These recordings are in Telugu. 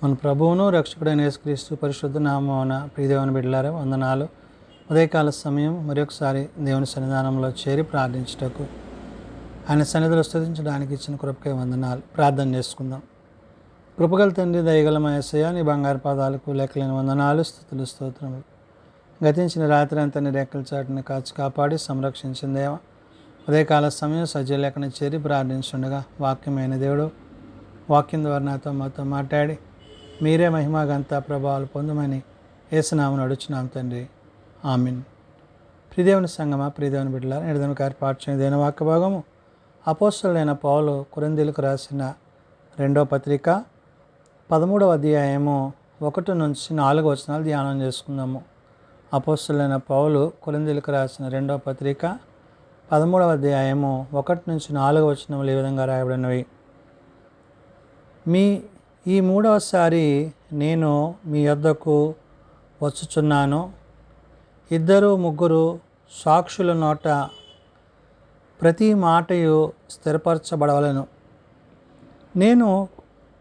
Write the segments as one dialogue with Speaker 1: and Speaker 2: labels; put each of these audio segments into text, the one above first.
Speaker 1: మన ప్రభువును రక్షకుడైన యేసుక్రీస్తు పరిశుద్ధ నామమున ప్రియదేవుని బిడ్డలారా వందనాలు. ఉదయకాల సమయం మరొకసారి దేవుని సన్నిధానంలో చేరి ప్రార్థించుటకు, ఆయన సన్నిధిలో స్తుతించడానికి ఇచ్చిన కృపకై వందనాలు. ప్రార్థన చేసుకుందాం. కృపగల తండ్రి, దయగల మా యేసయ్య, నీ బంగారు పాదాలకు లెక్కలేని వందనాలు, స్తుతులు, స్తోత్రములు. గతించిన రాత్రి అంతా నీ రెక్కల చాటుని కాచి కాపాడి సంరక్షించిన దేవ, ఉదయకాల సమయం సజీవ లేఖన చేరి ప్రార్థించుండగా వాక్యమైన దేవుడు వాక్యం ద్వారా నాతో మాతో మాట్లాడి మీరే మహిమ ఘనత ప్రభావాలు పొందమని యేసునామమున అడుగుచున్నాం తండ్రి, ఆమేన్. ప్రియదేవుని సంగమా, ప్రియదేవుని బిడ్డలారా, నేడు గారి పాఠ్యం దేని వాక్య భాగము అపోస్తలుడైన పౌలు కొరింథీయులకు రాసిన 2వ పత్రిక 13వ అధ్యాయము 1 నుంచి 4 వచనాలు ధ్యానం చేసుకుందాము. అపోస్తలుడైన పౌలు కొరింథీయులకు రాసిన 2వ పత్రిక 13వ అధ్యాయము 1 నుంచి 4 వచనములు ఈ విధంగా రాయబడినవి. ఈ మూడవసారి నేను మీ యొద్దకు వచ్చుచున్నాను. 2-3 సాక్షుల నోట ప్రతి మాటయు స్థిరపరచబడవలెను. నేను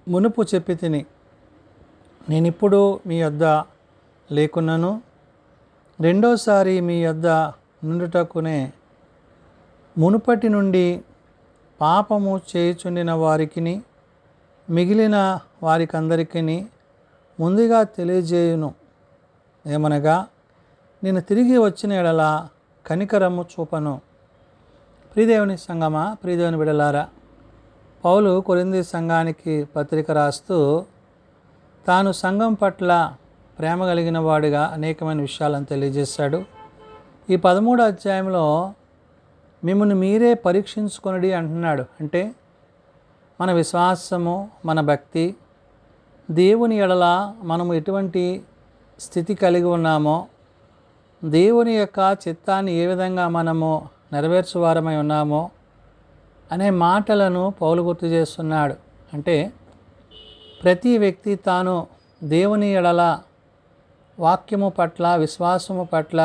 Speaker 1: మునుపు చెప్పి తిని, నేనిప్పుడు మీ యొద్ద లేకున్నను, రెండోసారి మీ యొద్ద నుండుటకునే మునుపటి నుండి పాపము చేయుచుండిన వారికిని మిగిలిన వారికందరికీ ముందుగా తెలియజేయును. ఏమనగా, నేను తిరిగి వచ్చిన ఎడల కనికరము చూపను. ప్రియదేవుని సంగమా, ప్రియదేవుని బిడలారా, పౌలు కొరింథీ సంఘానికి పత్రిక రాస్తూ తాను సంఘం పట్ల ప్రేమ కలిగిన వాడిగా అనేకమైన విషయాలను తెలియజేశాడు. ఈ 13వ అధ్యాయంలో మిమ్మల్ని మీరే పరీక్షించుకొనుడి అంటున్నాడు. అంటే మన విశ్వాసము, మన భక్తి, దేవుని ఎడల మనము ఎటువంటి స్థితి కలిగి ఉన్నామో, దేవుని యొక్క చిత్తాన్ని ఏ విధంగా మనము నెరవేర్చువారమై ఉన్నామో అనే మాటలను పౌలు గుర్తు చేస్తున్నాడు. అంటే ప్రతి వ్యక్తి తాను దేవుని ఎడల వాక్యము పట్ల, విశ్వాసము పట్ల,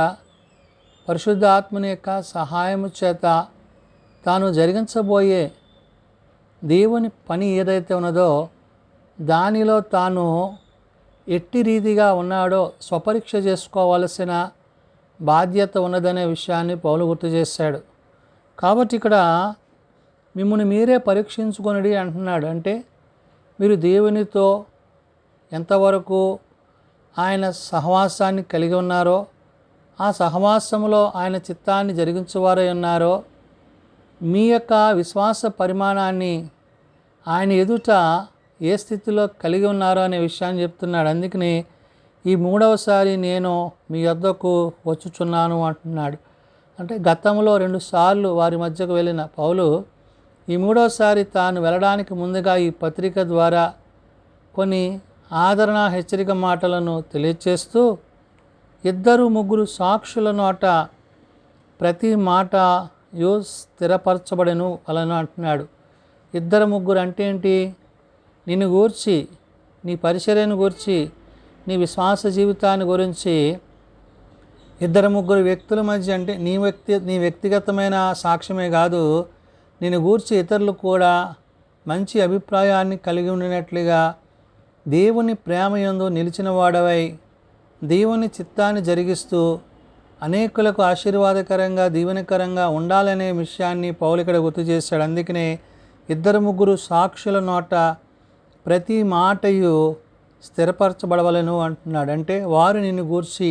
Speaker 1: పరిశుద్ధాత్మని యొక్క సహాయము చేత తాను జరిగించబోయే దేవుని పని ఏదైతే ఉన్నదో దానిలో తాను ఎట్టి రీతిగా ఉన్నాడో స్వపరీక్ష చేసుకోవాల్సిన బాధ్యత ఉన్నదనే విషయాన్ని పౌలు గుర్తు చేశాడు. కాబట్టి ఇక్కడ మిమ్మల్ని మీరే పరీక్షించుకొనుడి అంటున్నాడు. అంటే మీరు దేవునితో ఎంతవరకు ఆయన సహవాసాన్ని కలిగి ఉన్నారో, ఆ సహవాసంలో ఆయన చిత్తాన్ని జరిగించువారై ఉన్నారో, మీ యొక్క విశ్వాస పరిమాణాన్ని ఆయన ఎదుట ఏ స్థితిలో కలిగి ఉన్నారో అనే విషయాన్ని చెప్తున్నాడు. అందుకని ఈ మూడవసారి నేను మీ యొద్దకు వచ్చుచున్నాను అంటున్నాడు. అంటే గతంలో 2 సార్లు వారి మధ్యకు వెళ్ళిన పౌలు ఈ మూడవసారి తాను వెళ్ళడానికి ముందుగా ఈ పత్రిక ద్వారా కొన్ని ఆదరణ హెచ్చరిక మాటలను తెలియచేస్తూ 2-3 సాక్షుల నోట ప్రతి మాట స్థిరపరచబడెను అలను అంటున్నాడు. 2-3 అంటే ఏంటి? నిన్ను గూర్చి, నీ పరిచర్యను గూర్చి, నీ విశ్వాస జీవితాన్ని గురించి 2-3 వ్యక్తుల మధ్య, అంటే నీ వ్యక్తిగతమైన సాక్ష్యమే కాదు, నిన్ను గూర్చి ఇతరులు కూడా మంచి అభిప్రాయాన్ని కలిగి ఉండినట్లుగా దేవుని ప్రేమ యందు నిలిచిన వాడవై దేవుని చిత్తాన్ని జరిగిస్తూ అనేకులకు ఆశీర్వాదకరంగా, దీవెనకరంగా ఉండాలనే విషయాన్ని పౌలు ఇక్కడ గుర్తు చేశాడు. అందుకనే 2-3 సాక్షుల నోట ప్రతి మాటయు స్థిరపరచబడవలను అంటున్నాడు. అంటే వారు నిన్ను గూర్చి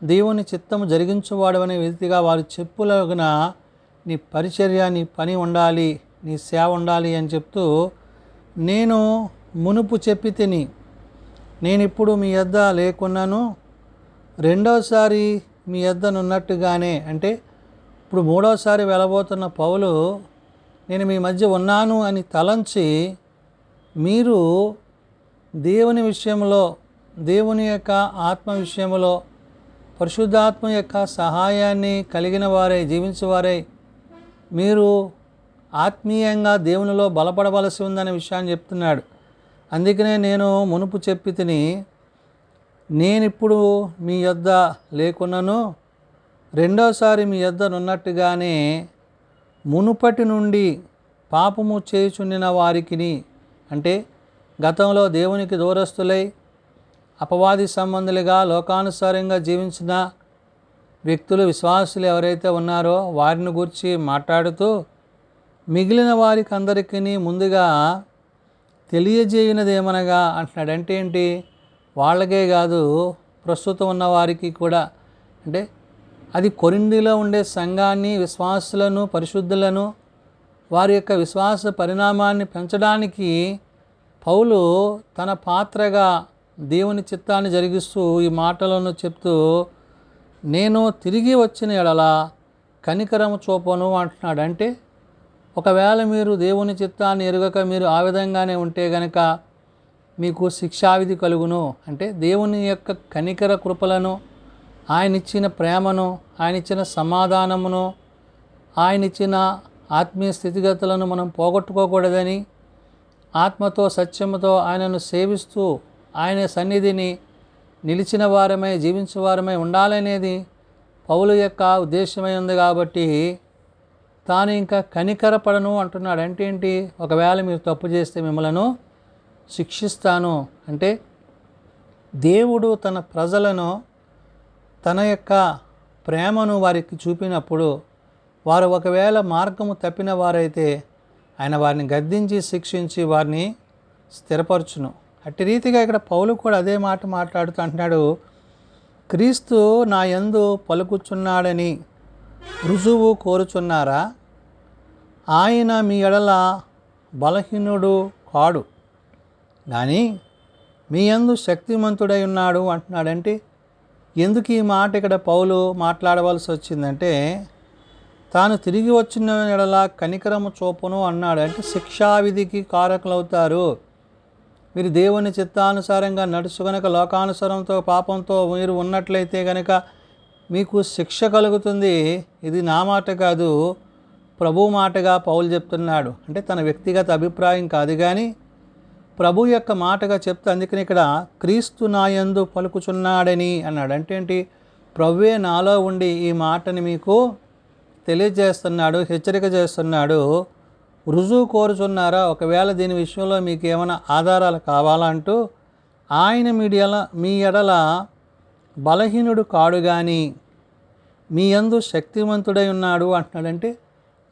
Speaker 1: దేవుని చిత్తము జరిగించువాడవనే విధిగా వారు చెప్పులగున నీ పరిచర్య, నీ పని ఉండాలి, నీ సేవ ఉండాలి అని చెప్తూ, నేను మునుపు చెప్పి తిని, నేనిప్పుడు మీ యొద్ద లేకున్నాను, రెండోసారి మీ యొద్దనున్నట్టుగానే. అంటే ఇప్పుడు మూడోసారి వెళ్ళబోతున్న పౌలు నేను మీ మధ్య ఉన్నాను అని తలంచి, మీరు దేవుని విషయంలో, దేవుని యొక్క ఆత్మ విషయంలో పరిశుద్ధాత్మ యొక్క సహాయాన్ని కలిగిన వారై జీవించేవారై మీరు ఆత్మీయంగా దేవునిలో బలపడవలసి ఉందనే విషయాన్ని చెప్తున్నాడు. అందుకనే నేను మునుపు చెప్పి తిని, నేనిప్పుడు మీ యొద్ద లేకున్నను, రెండోసారి మీ యొద్దనున్నట్టుగానే మునుపటి నుండి పాపము చేయుచుండిన వారికిని, అంటే గతంలో దేవునికి దూరస్తులై అపవాది సంబంధులుగా లోకానుసారంగా జీవించిన వ్యక్తులు, విశ్వాసులు ఎవరైతే ఉన్నారో వారిని గురించి మాట్లాడుతూ మిగిలిన వారికి అందరికీ ముందుగా తెలియజేయనదేమనగా అంటున్నాడు. అంటే ఏంటి? వాళ్ళకే కాదు, ప్రస్తుతం ఉన్న వారికి కూడా. అంటే అది కొరింథీలో ఉండే సంఘాన్ని, విశ్వాసులను, పరిశుద్ధులను, వారి యొక్క విశ్వాస పరిణామాన్ని పెంచడానికి పౌలు తన పాత్రగా దేవుని చిత్తాన్ని జరిగిస్తూ ఈ మాటలను చెప్తూ, నేను తిరిగి వచ్చిన ఎడల కనికరము చూపను అంటున్నాడు. అంటే ఒకవేళ మీరు దేవుని చిత్తాన్ని ఎరుగక మీరు ఆ విధంగానే ఉంటే గనక మీకు శిక్షావిధి కలుగును. అంటే దేవుని యొక్క కనికర కృపలను, ఆయన ఇచ్చిన ప్రేమను, ఆయన ఇచ్చిన సమాధానమును, ఆయన ఇచ్చిన ఆత్మీయ స్థితిగతులను మనం పోగొట్టుకోకూడదని, ఆత్మతో సత్యముతో ఆయనను సేవిస్తూ ఆయన సన్నిధిని నిలిచిన వారమై జీవించే వారమై ఉండాలనేది పౌలు యొక్క ఉద్దేశమై ఉంది. కాబట్టి తాను ఇంకా కనికరపడను అంటున్నాడు. అంటే ఏంటి? ఒకవేళ మీరు తప్పు చేస్తే మిమ్మలను శిక్షిస్తాను. అంటే దేవుడు తన ప్రజలను తన యొక్క ప్రేమను వారికి చూపినప్పుడు వారు ఒకవేళ మార్గము తప్పిన వారైతే ఆయన వారిని గద్దించి శిక్షించి వారిని స్థిరపరచును. అట్టి రీతిగా ఇక్కడ పౌలు కూడా అదే మాట మాట్లాడుతూ అంటున్నాడు, క్రీస్తు నా యందు పలుకుచున్నాడని రుజువు కోరుచున్నారా? ఆయన మీ ఎడల బలహీనుడు కాడు, కానీ మీ యందు శక్తిమంతుడై ఉన్నాడు అంటున్నాడంటే ఎందుకు ఈ మాట ఇక్కడ పౌలు మాట్లాడవలసి వచ్చిందంటే, తాను తిరిగి వచ్చిన ఎడల కనికరము చూపును అన్నాడు. అంటే శిక్షావిధికి కారకులవుతారు. మీరు దేవుని చిత్తానుసారంగా నడుచు గనక లోకానుసారంతో పాపంతో మీరు ఉన్నట్లయితే కనుక మీకు శిక్ష కలుగుతుంది. ఇది నా మాట కాదు, ప్రభు మాటగా పౌలు చెప్తున్నాడు. అంటే తన వ్యక్తిగత అభిప్రాయం కాదు, కానీ ప్రభు యొక్క మాటగా చెప్తే అందుకని ఇక్కడ క్రీస్తు నా యందు పలుకుచున్నాడని అన్నాడు. అంటే ఏంటి? ప్రభువే నాలో ఉండి ఈ మాటని మీకు తెలియజేస్తున్నాడు, హెచ్చరిక చేస్తున్నాడు. రుజువు కోరుచున్నారా? ఒకవేళ దీని విషయంలో మీకు ఏమైనా ఆధారాలు కావాలంటూ ఆయన మీ ఎడల బలహీనుడు కాడు, కానీ మీ యందు శక్తివంతుడై ఉన్నాడు అంటున్నాడంటే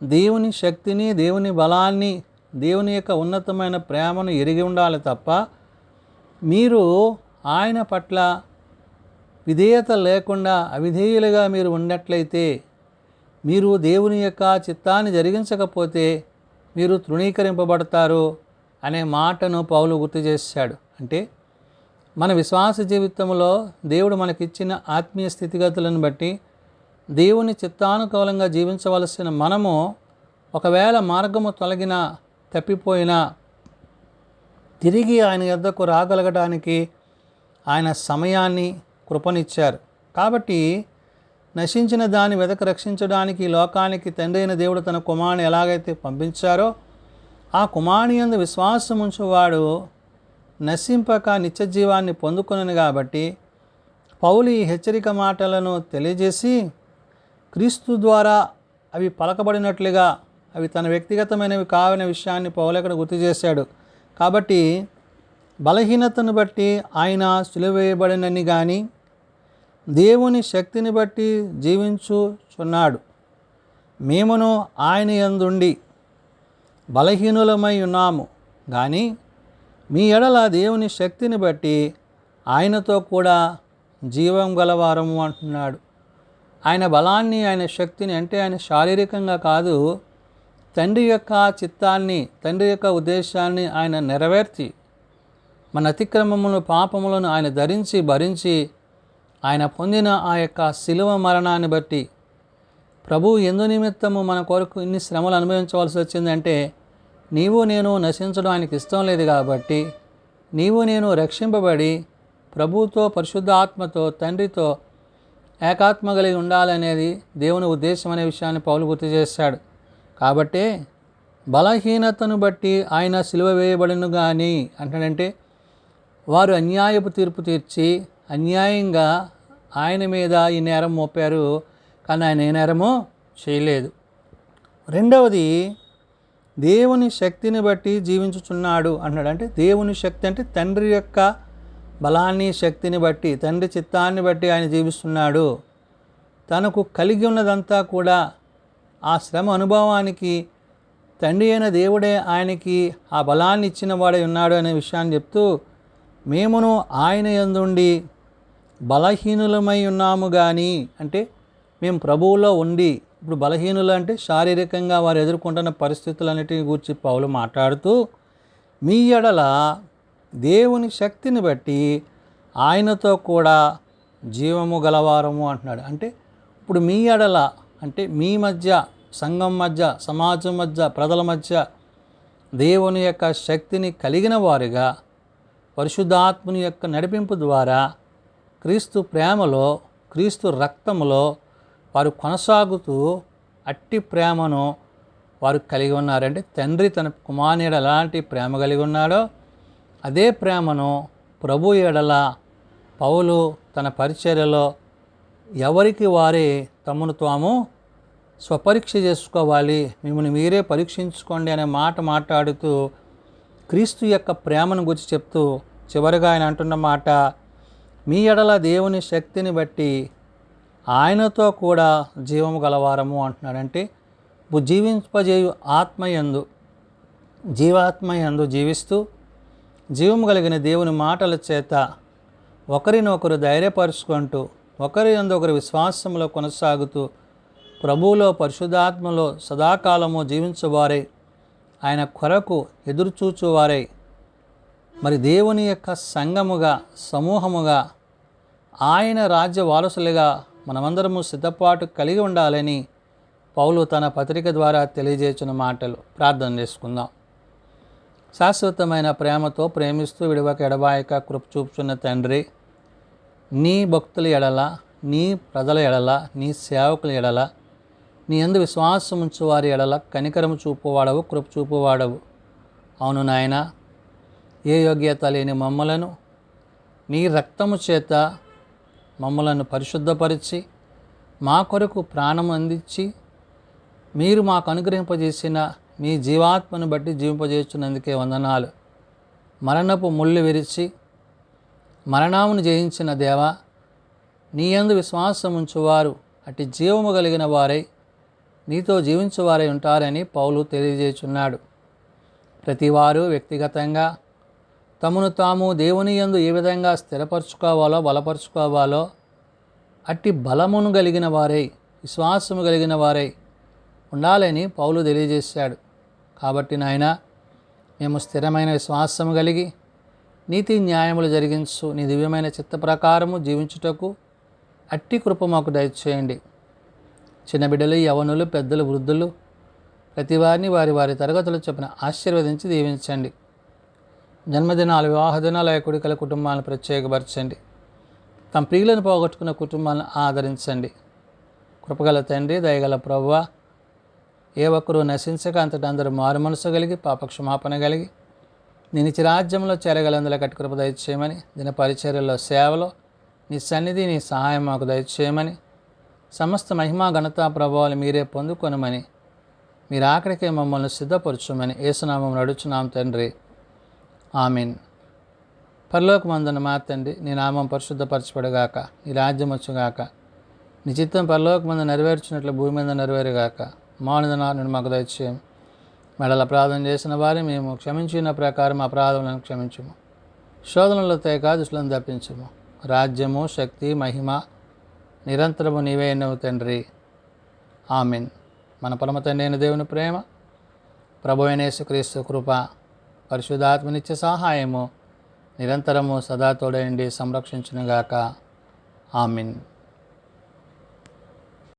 Speaker 1: దేవుని శక్తిని, దేవుని బలాన్ని, దేవుని యొక్క ఉన్నతమైన ప్రేమను ఎరిగి ఉండాలి తప్ప మీరు ఆయన పట్ల విధేయత లేకుండా అవిధేయులుగా మీరు ఉన్నట్లయితే, మీరు దేవుని యొక్క చిత్తాన్ని జరిగించకపోతే మీరు తృణీకరింపబడతారు అనే మాటను పౌలు గుర్తు చేశాడు. అంటే మన విశ్వాస జీవితంలో దేవుడు మనకిచ్చిన ఆత్మీయ స్థితిగతులను బట్టి దేవుని చిత్తానుకూలంగా జీవించవలసిన మనము ఒకవేళ మార్గము తొలగినా తప్పిపోయినా తిరిగి ఆయన యొద్దకు రాగలగడానికి ఆయన సమయాన్ని కృపనిచ్చారు. కాబట్టి నశించిన దాన్ని వెతక రక్షించడానికి లోకానికి తండ్రి అయిన దేవుడు తన కుమారుని ఎలాగైతే పంపించారో ఆ కుమారుని యందు విశ్వాసం ఉంచువాడు నశింపక నిత్య జీవాన్ని పొందుకొనను. కాబట్టి పౌలు ఈ హెచ్చరిక మాటలను తెలియజేసి క్రీస్తు ద్వారా అవి పలకబడినట్లుగా అవి తన వ్యక్తిగతమైనవి కావనే విషయాన్ని పౌలు ఇక్కడ గుర్తు చేశాడు. కాబట్టి బలహీనతను బట్టి ఆయన సిలువ వేయబడినని కానీ దేవుని శక్తిని బట్టి జీవించుచున్నాడు. మేమును ఆయన యందుండి బలహీనులమై ఉన్నాము, కానీ మీ ఎడల దేవుని శక్తిని బట్టి ఆయనతో కూడా జీవం గలవారము అంటున్నాడు. ఆయన బలాన్ని, ఆయన శక్తిని అంటే ఆయన శారీరకంగా కాదు, తండ్రి యొక్క చిత్తాన్ని, తండ్రి యొక్క ఉద్దేశాన్ని ఆయన నెరవేర్చి మన అతిక్రమములను పాపములను ఆయన ధరించి భరించి ఆయన పొందిన ఆ యొక్క శిలువ మరణాన్ని బట్టి ప్రభు ఎందు నిమిత్తము మన కొరకు ఇన్ని శ్రమలు అనుభవించవలసి వచ్చిందంటే నీవు నేను నశించడం ఆయనకి ఇష్టం లేదు. కాబట్టి నీవు నేను రక్షింపబడి ప్రభుతో, పరిశుద్ధ ఆత్మతో, తండ్రితో ఏకాత్మ కలిగి ఉండాలనేది దేవుని ఉద్దేశం అనే విషయాన్ని పౌలు గుర్తు చేశాడు. కాబట్టి బలహీనతను బట్టి ఆయన సిలువ వేయబడిను కానీ అంటాడంటే వారు అన్యాయపు తీర్పు తీర్చి అన్యాయంగా ఆయన మీద ఈ నేరం మోపారు, కానీ ఆయన ఏ నేరమో చేయలేదు. రెండవది, దేవుని శక్తిని బట్టి జీవించుచున్నాడు అన్నాడు. అంటే దేవుని శక్తి అంటే తండ్రి యొక్క బలాన్ని, శక్తిని బట్టి, తండ్రి చిత్తాన్ని బట్టి ఆయన జీవిస్తున్నాడు. తనకు కలిగి ఉన్నదంతా కూడా ఆ శ్రమ అనుభవానికి తండ్రి అయిన దేవుడే ఆయనకి ఆ బలాన్ని ఇచ్చిన వాడై ఉన్నాడు అనే విషయాన్ని చెప్తూ, మేమును ఆయన యందుండి బలహీనులమై ఉన్నాము కానీ, అంటే మేము ప్రభువులో ఉండి, ఇప్పుడు బలహీనులు అంటే శారీరకంగా వారు ఎదుర్కొంటున్న పరిస్థితులన్నిటిని గురించి పౌలు మాట్లాడుతూ, మీ ఎడల దేవుని శక్తిని బట్టి ఆయనతో కూడా జీవము గలవారము అంటున్నాడు. అంటే ఇప్పుడు మీ ఎడల అంటే మీ మధ్య, సంఘం మధ్య, సమాజం మధ్య, ప్రజల మధ్య దేవుని యొక్క శక్తిని కలిగిన వారుగా పరిశుద్ధాత్ముని యొక్క నడిపింపు ద్వారా క్రీస్తు ప్రేమలో, క్రీస్తు రక్తములో వారు కొనసాగుతూ అట్టి ప్రేమను వారు కలిగి ఉన్నారంటే తండ్రి తన కుమారుని ఎడల ఎలాంటి ప్రేమ కలిగి ఉన్నాడో అదే ప్రేమను ప్రభు ఎడల పౌలు తన పరిచర్యలో ఎవరికి వారే తమను తాము స్వపరీక్ష చేసుకోవాలి, మిమ్మల్ని మీరే పరీక్షించుకోండి అనే మాట మాట్లాడుతూ క్రీస్తు యొక్క ప్రేమను గురించి చెప్తూ చివరిగా ఆయన అంటున్న మాట, మీ ఎడల దేవుని శక్తిని బట్టి ఆయనతో కూడా జీవము గలవారము అంటున్నాడు. అంటే జీవింపజేయు ఆత్మయందు, జీవాత్మయందు జీవిస్తూ జీవము కలిగిన దేవుని మాటల చేత ఒకరినొకరు ధైర్యపరుచుకుంటూ, ఒకరి యందు ఒకరి విశ్వాసంలో కొనసాగుతూ, ప్రభువులో పరిశుద్ధాత్మలో సదాకాలము జీవించువారై, ఆయన కొరకు ఎదురుచూచువారై, మరి దేవుని యొక్క సంఘముగా, సమూహముగా, ఆయన రాజ్య వారసులుగా మనమందరము సిద్ధపాటు కలిగి ఉండాలని పౌలు తన పత్రిక ద్వారా తెలియజేసిన మాటలు. ప్రార్థన చేసుకుందాం. శాశ్వతమైన ప్రేమతో ప్రేమిస్తూ విడవక ఎడబాయక కృప చూపుచున్న తండ్రి, నీ భక్తుల ఎడల, నీ ప్రజల ఎడల, నీ సేవకుల ఎడల, నీ యందు విశ్వాసం ఉంచు వారి ఎడల కనికరము చూపువాడవు, కృప చూపువాడవు. అవును నాయన, ఏ యోగ్యత లేని మమ్మలను నీ రక్తము చేత మమ్మలను పరిశుద్ధపరిచి మా కొరకు ప్రాణం అందించి మీరు మాకు అనుగ్రహింపజేసిన మీ జీవాత్మను బట్టి జీవింపజేస్తున్నందుకే వందనాలు. మరణపు ముళ్ళు విరిచి మరణామును జయించిన దేవా, నీ యందు విశ్వాసం ఉంచువారు అట్టి జీవము కలిగిన వారై నీతో జీవించువారై ఉంటారని పౌలు తెలియజేస్తున్నాడు. ప్రతివారు వ్యక్తిగతంగా తమను తాము దేవుని యందు ఏ విధంగా స్థిరపరచుకోవాలో, బలపరుచుకోవాలో అట్టి బలమును కలిగిన వారై, విశ్వాసము కలిగిన వారై ఉండాలని పౌలు తెలియజేశాడు. కాబట్టి నాయన, మేము స్థిరమైన విశ్వాసము కలిగి నీతి న్యాయములు జరిగించు నీ దివ్యమైన చిత్త ప్రకారము జీవించుటకు అట్టి కృప మాకు దయచేయండి. చిన్న బిడ్డలు, యవనులు, పెద్దలు, వృద్ధులు ప్రతి వారిని వారి వారి తరగతులు చొప్పున ఆశీర్వదించి దీవించండి. జన్మదినాలు, వివాహ దినాలు, కుడికల కుటుంబాలను ప్రత్యేకపరచండి. తమ ప్రియులను పోగొట్టుకున్న కుటుంబాలను ఆదరించండి. కృపగల తండ్రి, దయగల ప్రభువా, ఏ ఒక్కరూ నశించక అంతటా అందరూ మారు మనసు కలిగి పాపక్షమాపణ కలిగి నీ నిత్య రాజ్యంలో చేరగలందులో కట్టి కృప దయచేయమని, దిన పరిచర్యలో, సేవలో నీ సన్నిధి, నీ సహాయం మాకు దయచేయమని, సమస్త మహిమా ఘనతా ప్రభావాలు మీరే పొందుకొనమని, మీరు ఆఖరికే మమ్మల్ని సిద్ధపరచుమని యేసునామం నడుచున్నాం తండ్రి. ఆమీన్. పరలోకమందున్న మా తండ్రి, నీ నామం పరిశుద్ధపరచబడుగాక, నీ రాజ్యం వచ్చుగాక, నీ చిత్తం పరలోకమందు నెరవేర్చినట్లు భూమి మీద నెరవేరుగాక. మానుదనాన్ని మాకు దయచేయం. మెడల అపరాధం చేసిన వారిని మేము క్షమించిన ప్రకారం అపరాధములను క్షమించుము. శోధనలో తేక దుష్టులను తప్పించుము. రాజ్యము, శక్తి, మహిమ నిరంతరము నీవే ఎన్నవు తండ్రి. ఆమీన్. మన పరమ తండ్రి అయిన దేవుని ప్రేమ, ప్రభువైన యేసుక్రీస్తు కృప, పరిశుద్ధాత్మ నిత్య సహాయము నిరంతరము సదా తోడయండి సంరక్షించునుగాక. ఆమీన్.